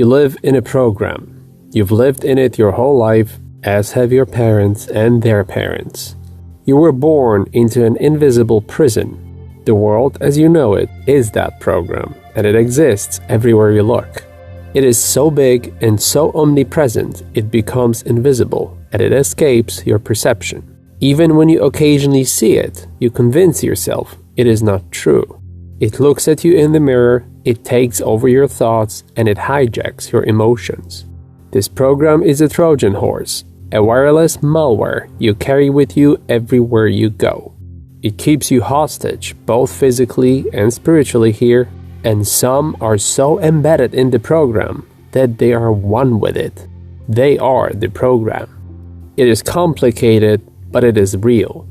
You live in a program. You've lived in it your whole life, as have your parents and their parents. You were born into an invisible prison. The world as you know it is that program, and it exists everywhere you look. It is so big and so omnipresent it becomes invisible, and it escapes your perception. Even when you occasionally see it, you convince yourself it is not true. It looks at you in the mirror, it takes over your thoughts, and it hijacks your emotions. This program is a Trojan horse, a wireless malware you carry with you everywhere you go. It keeps you hostage, both physically and spiritually here, and some are so embedded in the program that they are one with it. They are the program. It is complicated, but it is real.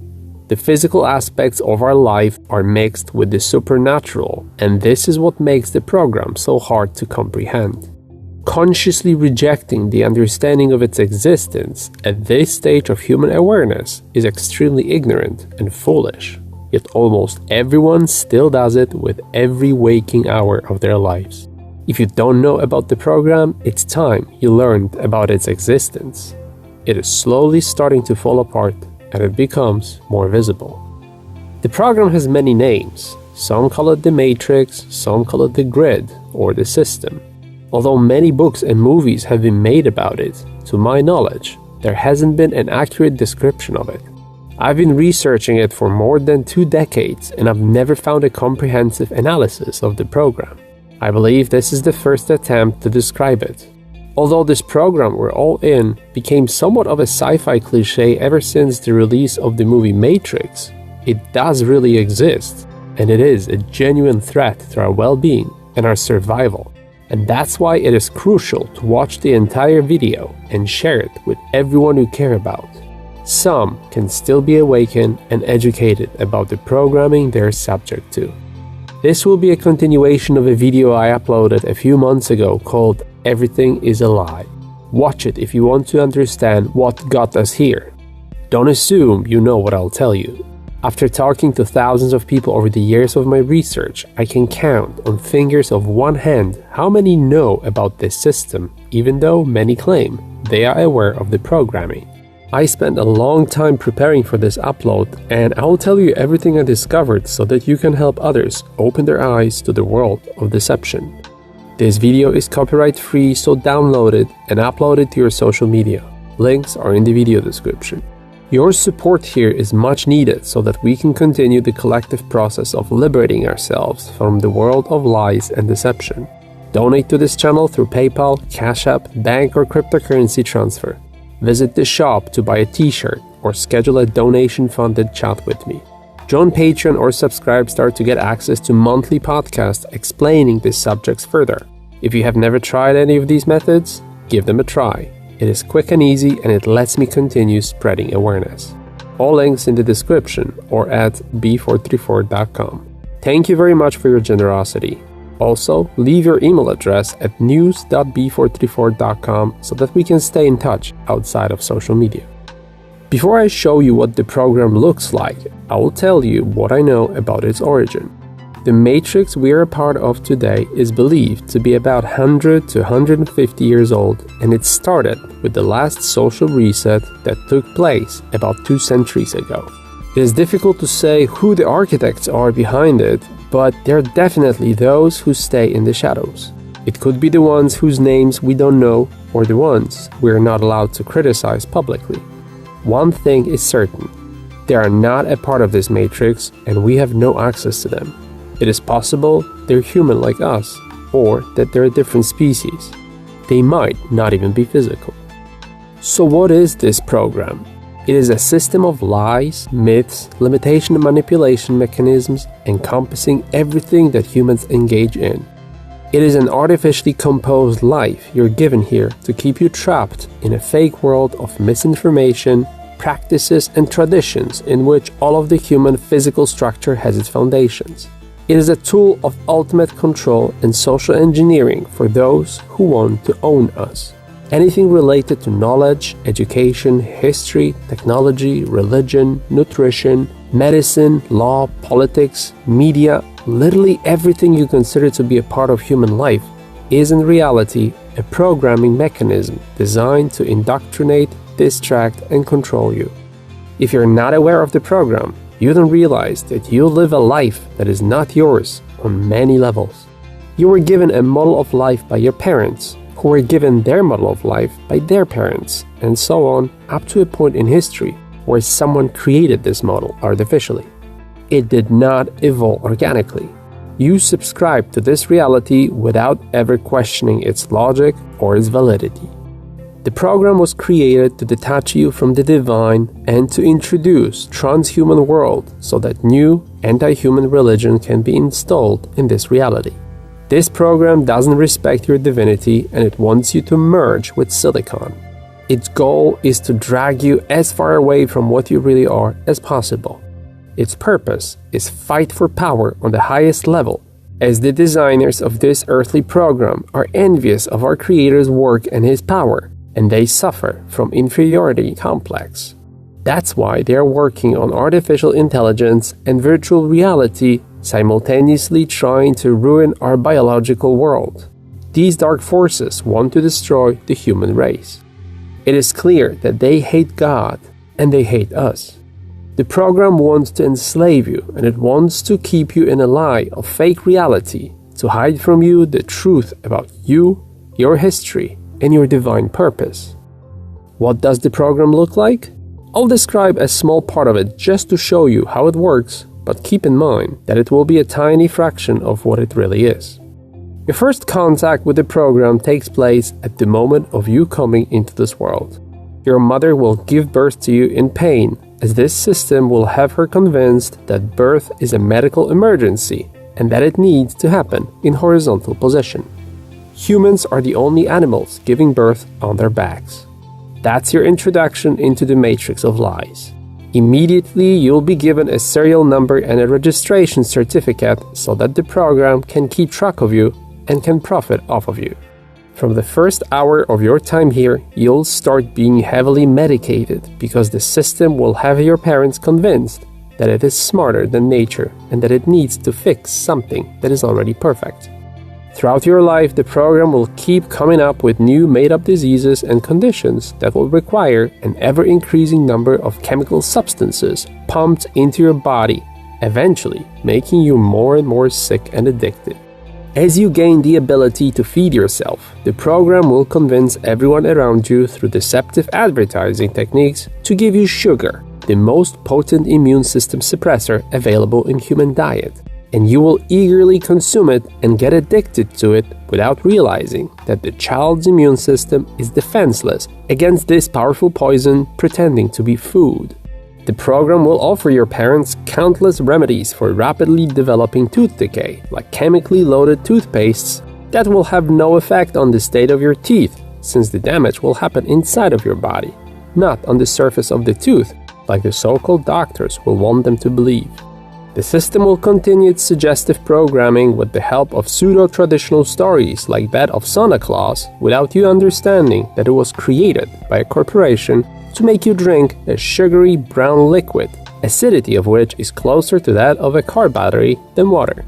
The physical aspects of our life are mixed with the supernatural, and this is what makes the program so hard to comprehend. Consciously rejecting the understanding of its existence at this stage of human awareness is extremely ignorant and foolish, yet almost everyone still does it with every waking hour of their lives. If you don't know about the program, it's time you learned about its existence. It is slowly starting to fall apart, and it becomes more visible. The program has many names. Some call it the matrix, some call it the grid or the system. Although many books and movies have been made about it, to my knowledge, there hasn't been an accurate description of it. I've been researching it for more than 2 decades, and I've never found a comprehensive analysis of the program. I believe this is the first attempt to describe it. Although this program we're all in became somewhat of a sci-fi cliche ever since the release of the movie Matrix, it does really exist, and it is a genuine threat to our well-being and our survival. And that's why it is crucial to watch the entire video and share it with everyone you care about. Some can still be awakened and educated about the programming they're subject to. This will be a continuation of a video I uploaded a few months ago called Everything is a Lie. Watch it if you want to understand what got us here. Don't assume you know what I'll tell you. After talking to thousands of people over the years of my research, I can count on fingers of one hand how many know about this system, even though many claim they are aware of the programming. I spent a long time preparing for this upload, and I will tell you everything I discovered so that you can help others open their eyes to the world of deception. This video is copyright free, so download it and upload it to your social media. Links are in the video description. Your support here is much needed so that we can continue the collective process of liberating ourselves from the world of lies and deception. Donate to this channel through PayPal, Cash App, bank or cryptocurrency transfer. Visit the shop to buy a t-shirt or schedule a donation-funded chat with me. Join Patreon or Subscribestar to get access to monthly podcasts explaining these subjects further. If you have never tried any of these methods, give them a try. It is quick and easy, and it lets me continue spreading awareness. All links in the description or at b434.com. Thank you very much for your generosity. Also, leave your email address at news.b434.com so that we can stay in touch outside of social media. Before I show you what the program looks like, I will tell you what I know about its origin. The matrix we are a part of today is believed to be about 100 to 150 years old, and it started with the last social reset that took place about 2 centuries ago. It is difficult to say who the architects are behind it, but they're definitely those who stay in the shadows. It could be the ones whose names we don't know, or the ones we're not allowed to criticize publicly. One thing is certain: they are not a part of this matrix, and we have no access to them. It is possible they're human like us, or that they're a different species. They might not even be physical. So what is this program? It is a system of lies, myths, limitation and manipulation mechanisms encompassing everything that humans engage in. It is an artificially composed life you're given here to keep you trapped in a fake world of misinformation, practices and traditions in which all of the human physical structure has its foundations. It is a tool of ultimate control and social engineering for those who want to own us. Anything related to knowledge, education, history, technology, religion, nutrition, medicine, law, politics, media, literally everything you consider to be a part of human life is in reality a programming mechanism designed to indoctrinate, distract, and control you. If you're not aware of the program, you don't realize that you live a life that is not yours on many levels. You were given a model of life by your parents, who were given their model of life by their parents, and so on up to a point in history where someone created this model artificially. It did not evolve organically. You subscribe to this reality without ever questioning its logic or its validity. The program was created to detach you from the divine and to introduce transhuman world so that new anti-human religion can be installed in this reality. This program doesn't respect your divinity and it wants you to merge with silicon. Its goal is to drag you as far away from what you really are as possible. Its purpose is fight for power on the highest level, as the designers of this earthly program are envious of our Creator's work and His power, and they suffer from inferiority complex. That's why they are working on artificial intelligence and virtual reality, simultaneously trying to ruin our biological world. These dark forces want to destroy the human race. It is clear that they hate God and they hate us. The program wants to enslave you, and it wants to keep you in a lie of fake reality, to hide from you the truth about you, your history, and your divine purpose. What does the program look like? I'll describe a small part of it just to show you how it works, but keep in mind that it will be a tiny fraction of what it really is. Your first contact with the program takes place at the moment of you coming into this world. Your mother will give birth to you in pain, as this system will have her convinced that birth is a medical emergency and that it needs to happen in horizontal position. Humans are the only animals giving birth on their backs. That's your introduction into the matrix of lies. Immediately, you'll be given a serial number and a registration certificate so that the program can keep track of you and can profit off of you. From the first hour of your time here, you'll start being heavily medicated because the system will have your parents convinced that it is smarter than nature and that it needs to fix something that is already perfect. Throughout your life, the program will keep coming up with new made-up diseases and conditions that will require an ever-increasing number of chemical substances pumped into your body, eventually making you more and more sick and addicted. As you gain the ability to feed yourself, the program will convince everyone around you through deceptive advertising techniques to give you sugar, the most potent immune system suppressor available in human diet. And you will eagerly consume it and get addicted to it without realizing that the child's immune system is defenseless against this powerful poison pretending to be food. The program will offer your parents countless remedies for rapidly developing tooth decay, like chemically loaded toothpastes that will have no effect on the state of your teeth, since the damage will happen inside of your body, not on the surface of the tooth, like the so-called doctors will want them to believe. The system will continue its suggestive programming with the help of pseudo-traditional stories like that of Santa Claus, without you understanding that it was created by a corporation to make you drink a sugary brown liquid, acidity of which is closer to that of a car battery than water.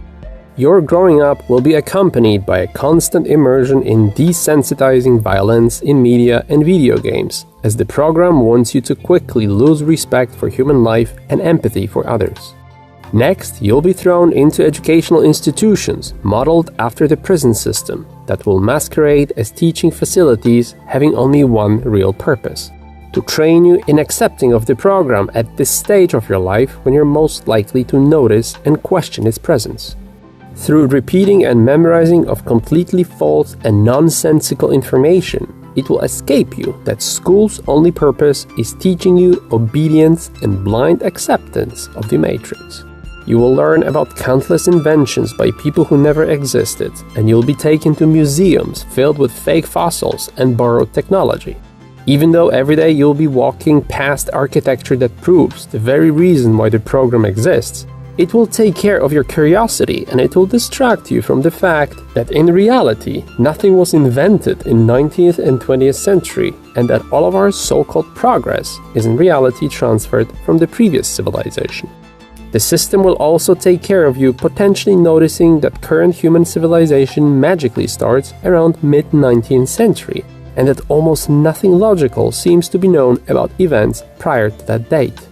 Your growing up will be accompanied by a constant immersion in desensitizing violence in media and video games, as the program wants you to quickly lose respect for human life and empathy for others. Next, you'll be thrown into educational institutions modeled after the prison system that will masquerade as teaching facilities having only one real purpose: to train you in accepting of the program at this stage of your life when you're most likely to notice and question its presence. Through repeating and memorizing of completely false and nonsensical information, it will escape you that school's only purpose is teaching you obedience and blind acceptance of the matrix. You will learn about countless inventions by people who never existed, and you'll be taken to museums filled with fake fossils and borrowed technology. Even though every day you'll be walking past architecture that proves the very reason why the program exists, it will take care of your curiosity and it will distract you from the fact that in reality nothing was invented in 19th and 20th century and that all of our so-called progress is in reality transferred from the previous civilization. The system will also take care of you, potentially noticing that current human civilization magically starts around mid-19th century, and that almost nothing logical seems to be known about events prior to that date.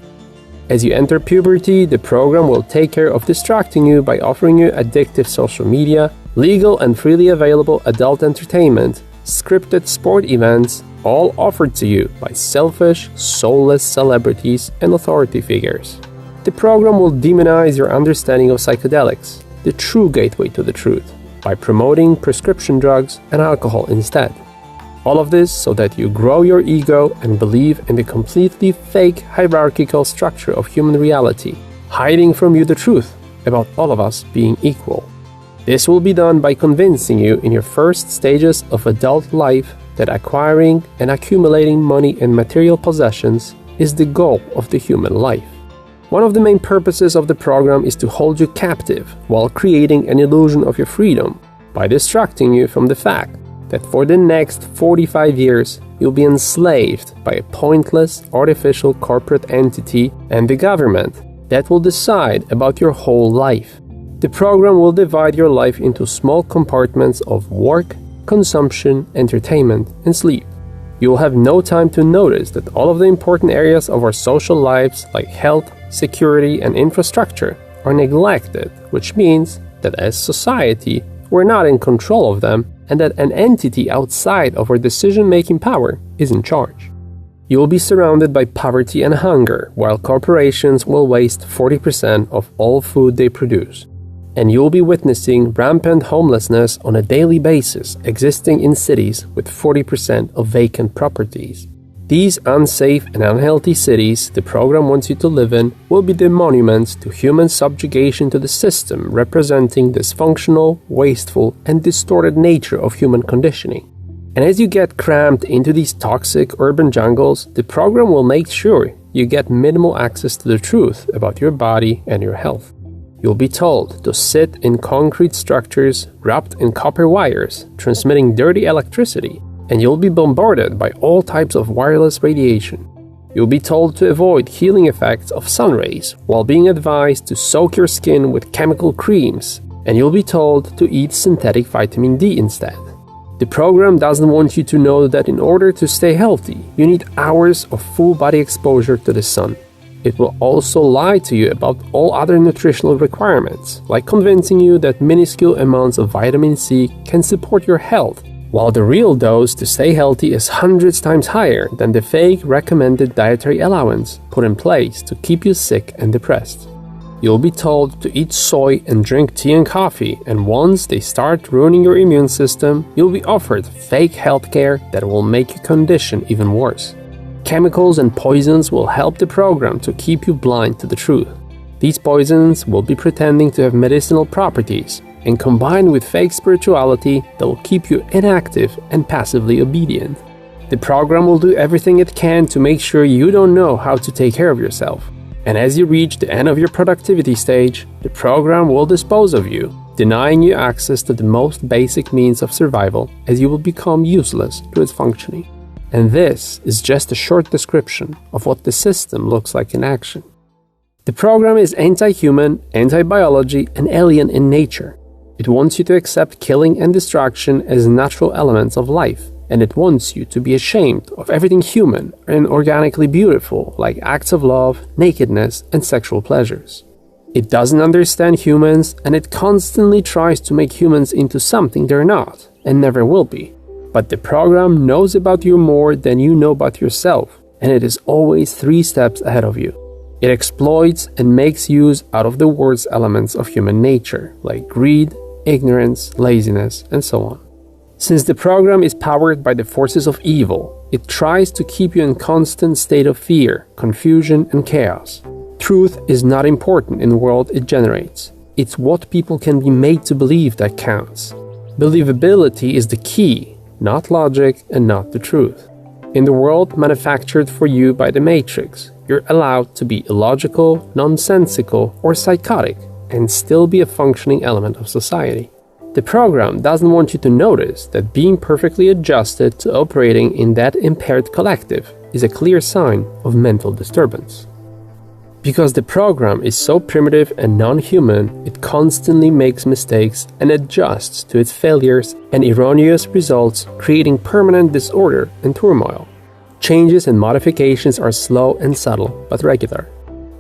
As you enter puberty, the program will take care of distracting you by offering you addictive social media, legal and freely available adult entertainment, scripted sport events, all offered to you by selfish, soulless celebrities and authority figures. The program will demonize your understanding of psychedelics, the true gateway to the truth, by promoting prescription drugs and alcohol instead. All of this so that you grow your ego and believe in the completely fake hierarchical structure of human reality, hiding from you the truth about all of us being equal. This will be done by convincing you in your first stages of adult life that acquiring and accumulating money and material possessions is the goal of the human life. One of the main purposes of the program is to hold you captive while creating an illusion of your freedom by distracting you from the fact that for the next 45 years you'll be enslaved by a pointless artificial corporate entity and the government that will decide about your whole life. The program will divide your life into small compartments of work, consumption, entertainment, and sleep. You will have no time to notice that all of the important areas of our social lives like health, security, and infrastructure are neglected, which means that as society, we're not in control of them and that an entity outside of our decision-making power is in charge. You will be surrounded by poverty and hunger, while corporations will waste 40% of all food they produce. And you will be witnessing rampant homelessness on a daily basis existing in cities with 40% of vacant properties. These unsafe and unhealthy cities the program wants you to live in will be the monuments to human subjugation to the system, representing dysfunctional, wasteful, and distorted nature of human conditioning. And as you get cramped into these toxic urban jungles, the program will make sure you get minimal access to the truth about your body and your health. You'll be told to sit in concrete structures wrapped in copper wires, transmitting dirty electricity, and you'll be bombarded by all types of wireless radiation. You'll be told to avoid healing effects of sun rays, while being advised to soak your skin with chemical creams, and you'll be told to eat synthetic vitamin D instead. The program doesn't want you to know that in order to stay healthy, you need hours of full body exposure to the sun. It will also lie to you about all other nutritional requirements, like convincing you that minuscule amounts of vitamin C can support your health, while the real dose to stay healthy is hundreds times higher than the fake recommended dietary allowance put in place to keep you sick and depressed. You'll be told to eat soy and drink tea and coffee, and once they start ruining your immune system, you'll be offered fake healthcare that will make your condition even worse. Chemicals and poisons will help the program to keep you blind to the truth. These poisons will be pretending to have medicinal properties, and combined with fake spirituality that will keep you inactive and passively obedient. The program will do everything it can to make sure you don't know how to take care of yourself. And as you reach the end of your productivity stage, the program will dispose of you, denying you access to the most basic means of survival, as you will become useless to its functioning. And this is just a short description of what the system looks like in action. The program is anti-human, anti-biology, and alien in nature. It wants you to accept killing and destruction as natural elements of life, and it wants you to be ashamed of everything human and organically beautiful, like acts of love, nakedness, and sexual pleasures. It doesn't understand humans, and it constantly tries to make humans into something they're not, and never will be. But the program knows about you more than you know about yourself, and it is always 3 steps ahead of you. It exploits and makes use out of the worst elements of human nature, like greed, ignorance, laziness, and so on. Since the program is powered by the forces of evil, it tries to keep you in constant state of fear, confusion, and chaos. Truth is not important in the world it generates. It's what people can be made to believe that counts. Believability is the key, not logic and not the truth. In the world manufactured for you by the Matrix, you're allowed to be illogical, nonsensical, or psychotic and still be a functioning element of society. The program doesn't want you to notice that being perfectly adjusted to operating in that impaired collective is a clear sign of mental disturbance. Because the program is so primitive and non-human, it constantly makes mistakes and adjusts to its failures and erroneous results, creating permanent disorder and turmoil. Changes and modifications are slow and subtle, but regular.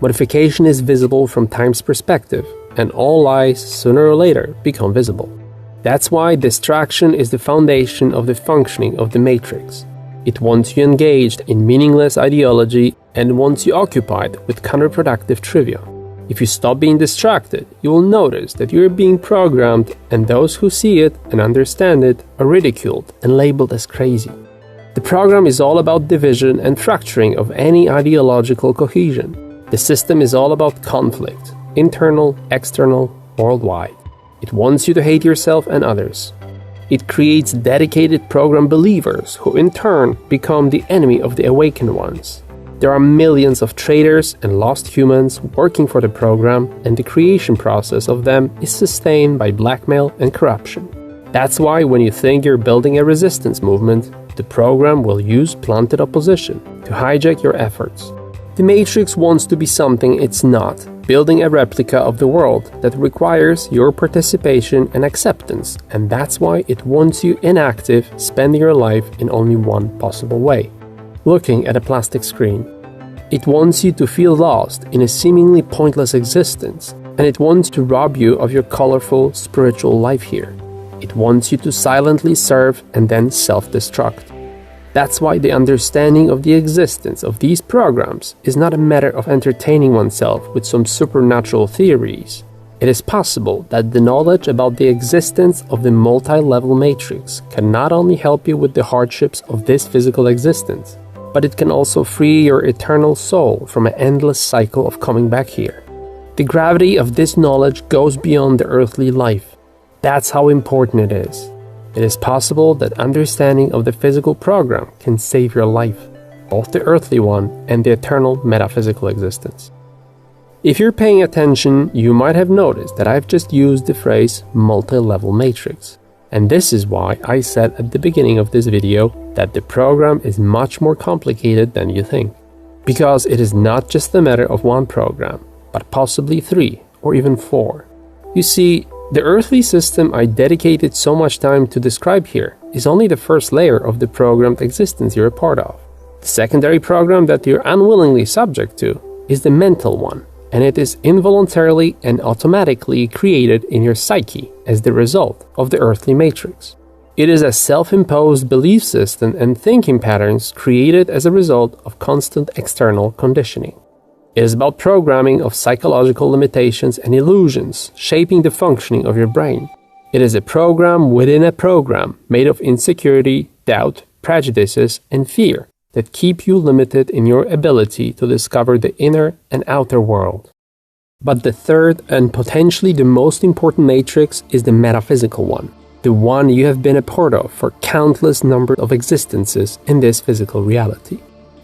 Modification is visible from time's perspective, and all lies, sooner or later, become visible. That's why distraction is the foundation of the functioning of the matrix. It wants you engaged in meaningless ideology and wants you occupied with counterproductive trivia. If you stop being distracted, you will notice that you are being programmed, and those who see it and understand it are ridiculed and labeled as crazy. The program is all about division and fracturing of any ideological cohesion. The system is all about conflict, internal, external, worldwide. It wants you to hate yourself and others. It creates dedicated program believers who in turn become the enemy of the awakened ones. There are millions of traitors and lost humans working for the program, and the creation process of them is sustained by blackmail and corruption. That's why when you think you're building a resistance movement, the program will use planted opposition to hijack your efforts. The Matrix wants to be something it's not, building a replica of the world that requires your participation and acceptance, and that's why it wants you inactive, spending your life in only one possible way: looking at a plastic screen. It wants you to feel lost in a seemingly pointless existence, and it wants to rob you of your colorful spiritual life here. It wants you to silently serve and then self-destruct. That's why the understanding of the existence of these programs is not a matter of entertaining oneself with some supernatural theories. It is possible that the knowledge about the existence of the multi-level matrix can not only help you with the hardships of this physical existence, but it can also free your eternal soul from an endless cycle of coming back here. The gravity of this knowledge goes beyond the earthly life. That's how important it is. It is possible that understanding of the physical program can save your life, both the earthly one and the eternal metaphysical existence. If you're paying attention, you might have noticed that I've just used the phrase multi-level matrix. And this is why I said at the beginning of this video that the program is much more complicated than you think. Because it is not just a matter of one program, but possibly 3 or even 4. You see, the earthly system I dedicated so much time to describe here is only the first layer of the programmed existence you're a part of. The secondary program that you're unwillingly subject to is the mental one, and it is involuntarily and automatically created in your psyche as the result of the earthly matrix. It is a self-imposed belief system and thinking patterns created as a result of constant external conditioning. It is about programming of psychological limitations and illusions shaping the functioning of your brain. It is a program within a program made of insecurity, doubt, prejudices, and fear that keep you limited in your ability to discover the inner and outer world. But the third and potentially the most important matrix is the metaphysical one, the one you have been a part of for countless number of existences in this physical reality.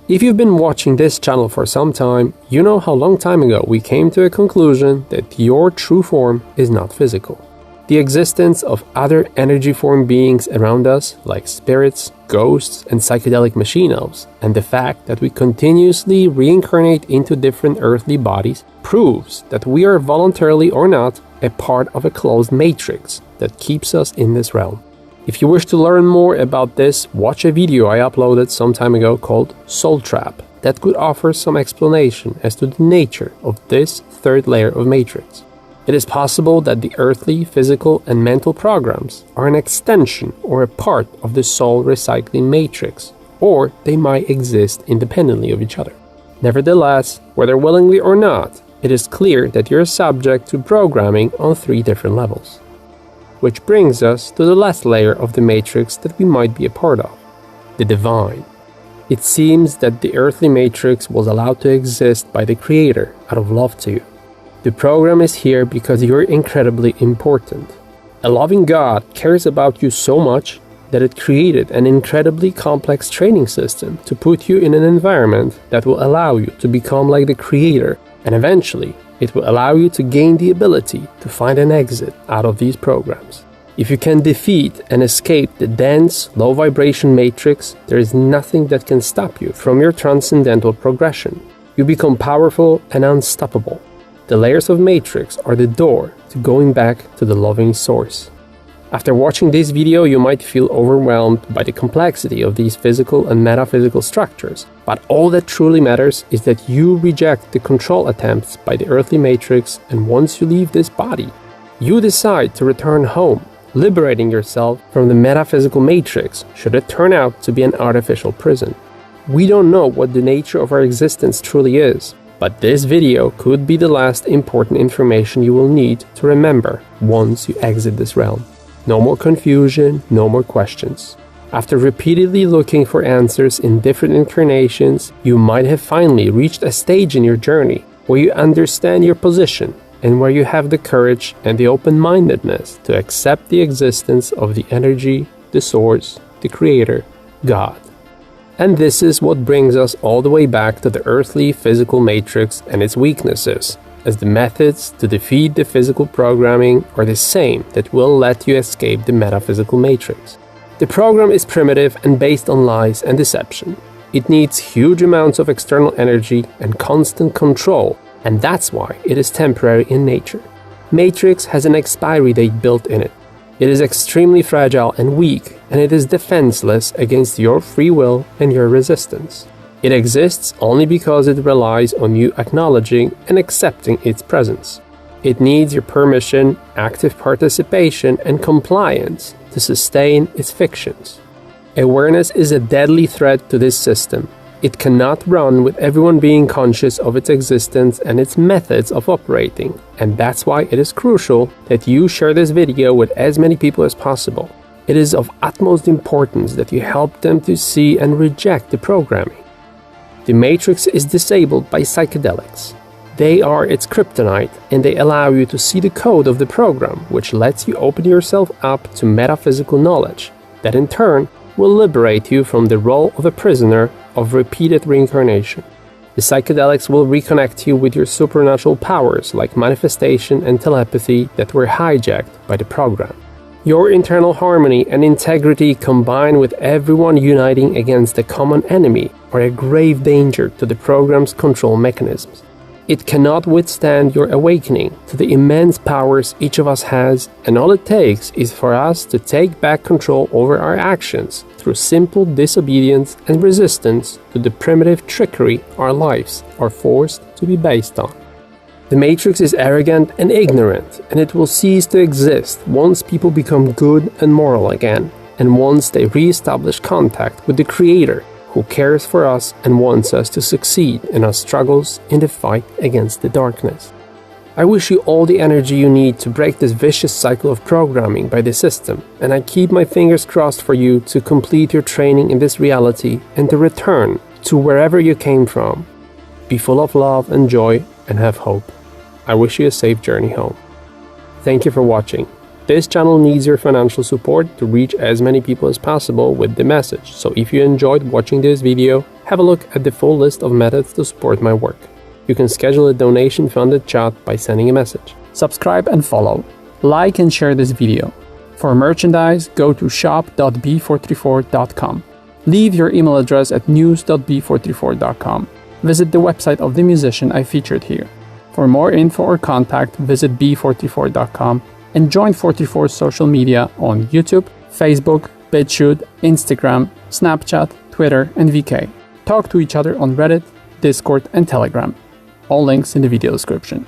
If you've been watching this channel for some time, you know how long time ago we came to a conclusion that your true form is not physical. The existence of other energy form beings around us, like spirits, ghosts, and psychedelic machine elves, and the fact that we continuously reincarnate into different earthly bodies, proves that we are voluntarily or not a part of a closed matrix that keeps us in this realm. If you wish to learn more about this, watch a video I uploaded some time ago called Soul Trap that could offer some explanation as to the nature of this third layer of matrix. It is possible that the earthly, physical, and mental programs are an extension or a part of the soul recycling matrix, or they might exist independently of each other. Nevertheless, whether willingly or not, it is clear that you're subject to programming on 3 different levels. Which brings us to the last layer of the matrix that we might be a part of, the divine. It seems that the earthly matrix was allowed to exist by the Creator out of love to you. The program is here because you're incredibly important. A loving God cares about you so much that it created an incredibly complex training system to put you in an environment that will allow you to become like the Creator, and eventually it will allow you to gain the ability to find an exit out of these programs. If you can defeat and escape the dense, low-vibration matrix, there is nothing that can stop you from your transcendental progression. You become powerful and unstoppable. The layers of matrix are the door to going back to the loving source. After watching this video, you might feel overwhelmed by the complexity of these physical and metaphysical structures, but all that truly matters is that you reject the control attempts by the earthly matrix, and once you leave this body, you decide to return home, liberating yourself from the metaphysical matrix should it turn out to be an artificial prison. We don't know what the nature of our existence truly is, but this video could be the last important information you will need to remember once you exit this realm. No more confusion, no more questions. After repeatedly looking for answers in different incarnations, you might have finally reached a stage in your journey where you understand your position and where you have the courage and the open-mindedness to accept the existence of the energy, the source, the creator, God. And this is what brings us all the way back to the earthly physical matrix and its weaknesses, as the methods to defeat the physical programming are the same that will let you escape the metaphysical matrix. The program is primitive and based on lies and deception. It needs huge amounts of external energy and constant control, and that's why it is temporary in nature. Matrix has an expiry date built in it. It is extremely fragile and weak, and it is defenseless against your free will and your resistance. It exists only because it relies on you acknowledging and accepting its presence. It needs your permission, active participation, and compliance to sustain its fictions. Awareness is a deadly threat to this system. It cannot run with everyone being conscious of its existence and its methods of operating, and that's why it is crucial that you share this video with as many people as possible. It is of utmost importance that you help them to see and reject the programming. The matrix is disabled by psychedelics. They are its kryptonite, and they allow you to see the code of the program, which lets you open yourself up to metaphysical knowledge, that in turn will liberate you from the role of a prisoner of repeated reincarnation. The psychedelics will reconnect you with your supernatural powers like manifestation and telepathy that were hijacked by the program. Your internal harmony and integrity combined with everyone uniting against a common enemy are a grave danger to the program's control mechanisms. It cannot withstand your awakening to the immense powers each of us has, and all it takes is for us to take back control over our actions through simple disobedience and resistance to the primitive trickery our lives are forced to be based on. The Matrix is arrogant and ignorant, and it will cease to exist once people become good and moral again, and once they re-establish contact with the Creator, who cares for us and wants us to succeed in our struggles in the fight against the darkness. I wish you all the energy you need to break this vicious cycle of programming by the system, and I keep my fingers crossed for you to complete your training in this reality and to return to wherever you came from. Be full of love and joy and have hope. I wish you a safe journey home. Thank you for watching. This channel needs your financial support to reach as many people as possible with the message, so if you enjoyed watching this video, have a look at the full list of methods to support my work. You can schedule a donation-funded chat by sending a message. Subscribe and follow. Like and share this video. For merchandise, go to shop.b434.com. Leave your email address at news.b434.com. Visit the website of the musician I featured here. For more info or contact, visit b434.com and join 434's social media on YouTube, Facebook, BitChute, Instagram, Snapchat, Twitter, and VK. Talk to each other on Reddit, Discord, and Telegram. All links in the video description.